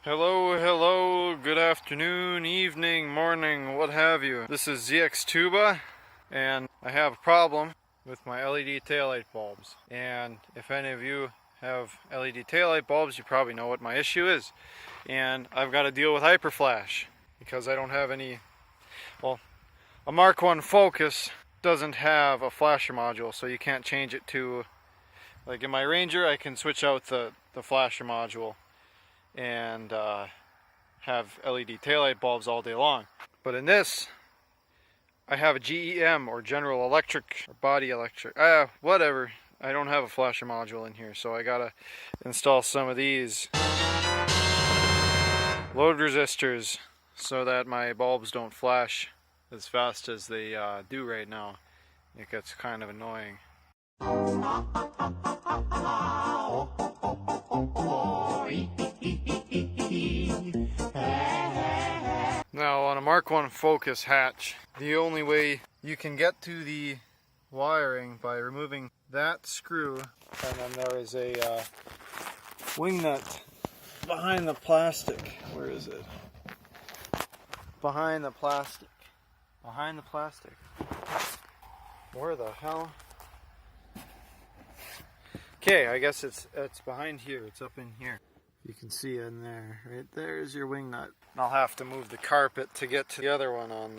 Hello, good afternoon, evening, morning, what have you. This is ZX Tuba, and I have a problem with my LED taillight bulbs. And if any of you have LED taillight bulbs, you probably know what my issue is. And I've got to deal with Hyperflash, because I don't have any, well, a Mark 1 Focus doesn't have a flasher module, so you can't change it to, like in my Ranger, I can switch out the flasher module and have LED taillight bulbs all day long. But in this, I have a GEM, or General Electric, or Body Electric, whatever. I don't have a flasher module in here, so I gotta install some of these load resistors so that my bulbs don't flash as fast as they do right now. It gets kind of annoying. Now on a Mark 1 Focus hatch, the only way you can get to the wiring by removing that screw, and then there is a wing nut behind the plastic. Where is it? Behind the plastic. Behind the plastic. Where the hell? Okay, I guess it's behind here. It's up in here. You can see it in there. Right there is your wing nut. I'll have to move the carpet to get to the other one on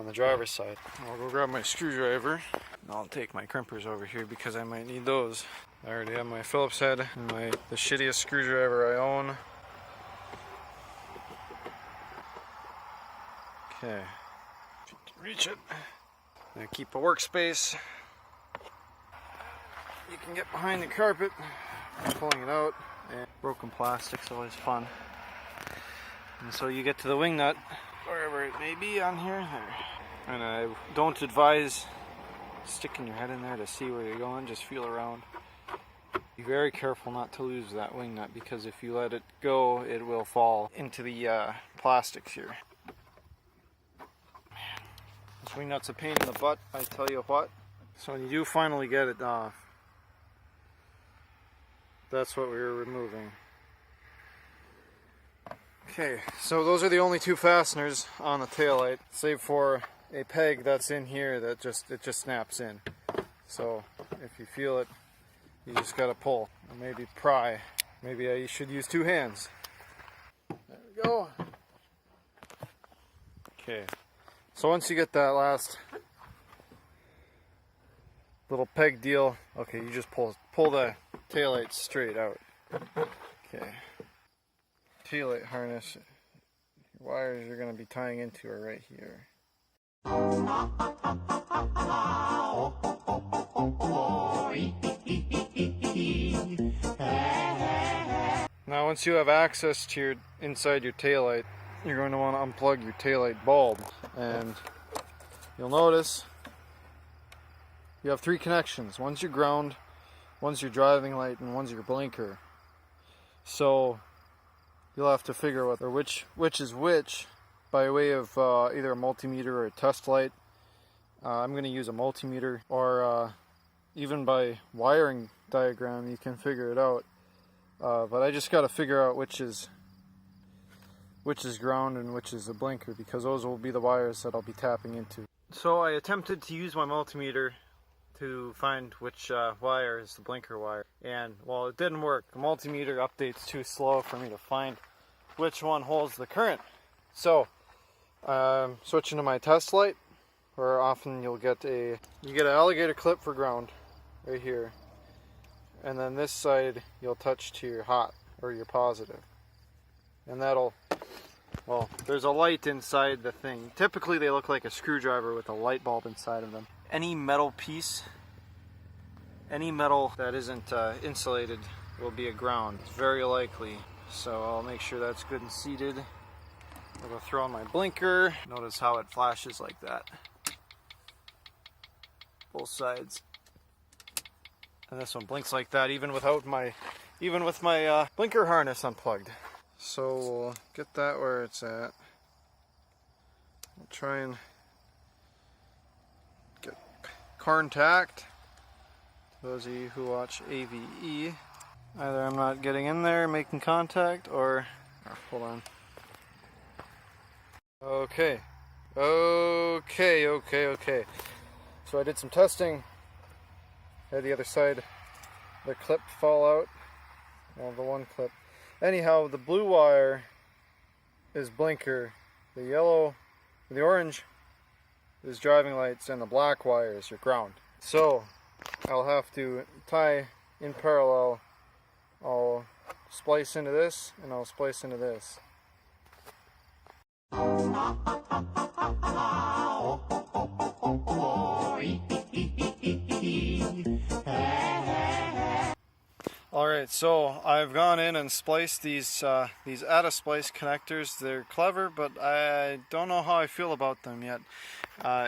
the driver's side. I'll go grab my screwdriver. I'll take my crimpers over here because I might need those. I already have my Phillips head and the shittiest screwdriver I own. Okay, if you can reach it. Now keep a workspace. You can get behind the carpet. Pulling it out, and broken plastic's always fun. And so you get to the wing nut, wherever it may be on here. There. And I don't advise sticking your head in there to see where you're going, just feel around. Be very careful not to lose that wing nut, because if you let it go, it will fall into the plastics here. Man, this wing nut's a pain in the butt, I tell you what. So when you do finally get it off, that's what we were removing. Okay, so those are the only two fasteners on the taillight, save for a peg that's in here that just snaps in. So if you feel it, you just gotta pull, or maybe pry. Maybe I should use two hands. There we go. Okay, so once you get that last little peg deal, okay, you just pull the taillight straight out. Okay. Taillight harness. Your wires you're going to be tying into are right here. Now once you have access to inside your taillight, you're going to want to unplug your taillight bulb. And you'll notice you have three connections. One's your ground, one's your driving light, and one's your blinker. So you'll have to figure out which is which by way of either a multimeter or a test light. I'm going to use a multimeter, or even by wiring diagram you can figure it out. But I just got to figure out which is ground and which is a blinker, because those will be the wires that I'll be tapping into. So I attempted to use my multimeter to find which wire is the blinker wire, and well, it didn't work. The multimeter update's too slow for me to find which one holds the current. So switching to my test light, where often you get an alligator clip for ground right here, and then this side you'll touch to your hot or your positive, and that'll, well, there's a light inside the thing. Typically they look like a screwdriver with a light bulb inside of them. Any metal piece, any metal that isn't insulated will be a ground. It's very likely. So I'll make sure that's good and seated. I'll go throw on my blinker. Notice how it flashes like that. Both sides. And this one blinks like that even with my blinker harness unplugged. So we'll get that where it's at. We'll try and contact. Those of you who watch AVE, Either I'm not getting in there, making contact, or hold on. Okay. So I did some testing. Had the other side, the clip fall out. Well, the one clip. Anyhow, the blue wire is blinker. The yellow, the orange is driving lights, and the black wire is your ground. So I'll have to tie in parallel. I'll splice into this, and I'll splice into this. Alright, so I've gone in and spliced these out-of-splice connectors. They're clever, but I don't know how I feel about them yet.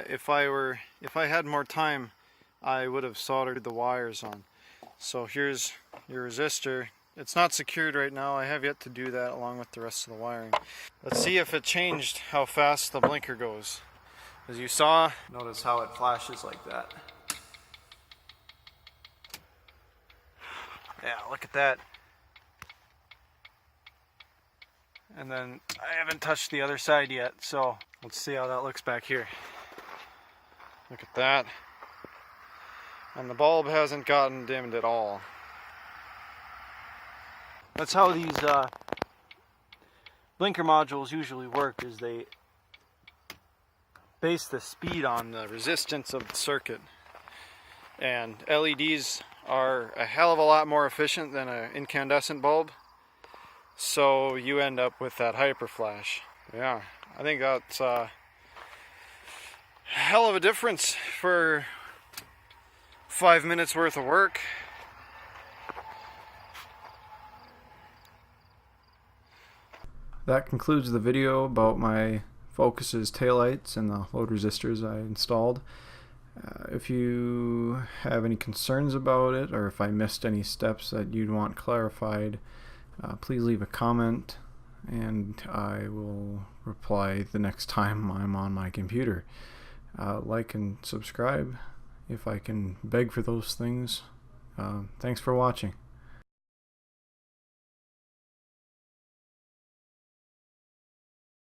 If I had more time, I would have soldered the wires on. So here's your resistor. It's not secured right now. I have yet to do that along with the rest of the wiring. Let's see if it changed how fast the blinker goes. As you saw, notice how it flashes like that. Yeah, look at that. And then I haven't touched the other side yet, so let's see how that looks back here. Look at that. And the bulb hasn't gotten dimmed at all. That's how these blinker modules usually work, is they base the speed on the resistance of the circuit. And LEDs are a hell of a lot more efficient than an incandescent bulb, so you end up with that hyperflash. Yeah, I think that's a hell of a difference for 5 minutes worth of work. That concludes the video about my Focus's taillights and the load resistors I installed. If you have any concerns about it, or if I missed any steps that you'd want clarified, please leave a comment and I will reply the next time I'm on my computer. Like and subscribe if I can beg for those things. Thanks for watching.